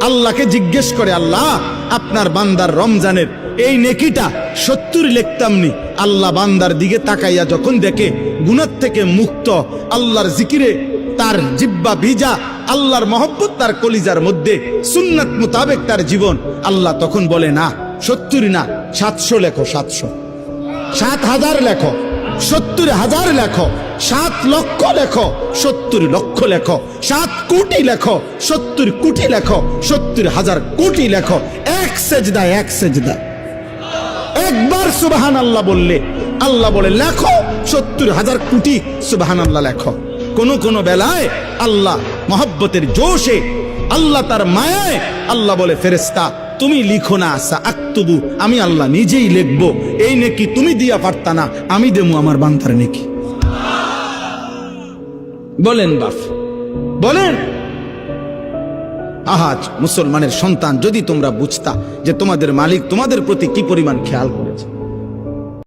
আল্লাহকে জিজ্ঞেস করে, আল্লাহ আপনার বান্দার রমজানের এই নেকিটা 70 লিখতামনি। আল্লাহ বান্দার দিকে তাকাইয়া যখন দেখে গুনাহ থেকে মুক্ত, আল্লাহর জিকিরে তার জিহ্বা ভিজা, আল্লাহর মহব্বত তার কলিজার মধ্যে, সুন্নাত মোতাবেক তার জীবন, আল্লাহ তখন বলে না 70 না 700 লেখো, 700, 7,000 লেখো, 70,000 লেখো, 7 লক্ষ লেখো, 70 লক্ষ লেখো, 7 কোটি লেখো, 70 কোটি লেখো, 70,000 কোটি লেখো। এক সেজদায়, এক সেজদায় একবার সুবহানাল্লাহ বললে আল্লাহ বলে লেখো 70,000 কোটি সুবহানাল্লাহ লেখো। কোন কোন বেলায় আল্লাহ মহব্বতের জোশে, আল্লাহ তার মায়ায়, আল্লাহ বলে ফেরেশতা তুমি লিখো না, আক্তুবু, আমি আল্লাহ নিজেই লিখবো। এই নেকি তুমি দিয়া পারতা না, আমি দেবো আমার বান্দার নেকি। বলেন বাপ, বলেন। আহাজ মুসলমানের সন্তান, যদি তোমরা বুঝতা যে তোমাদের মালিক তোমাদের প্রতি কি পরিমাণ খেয়াল করেছে।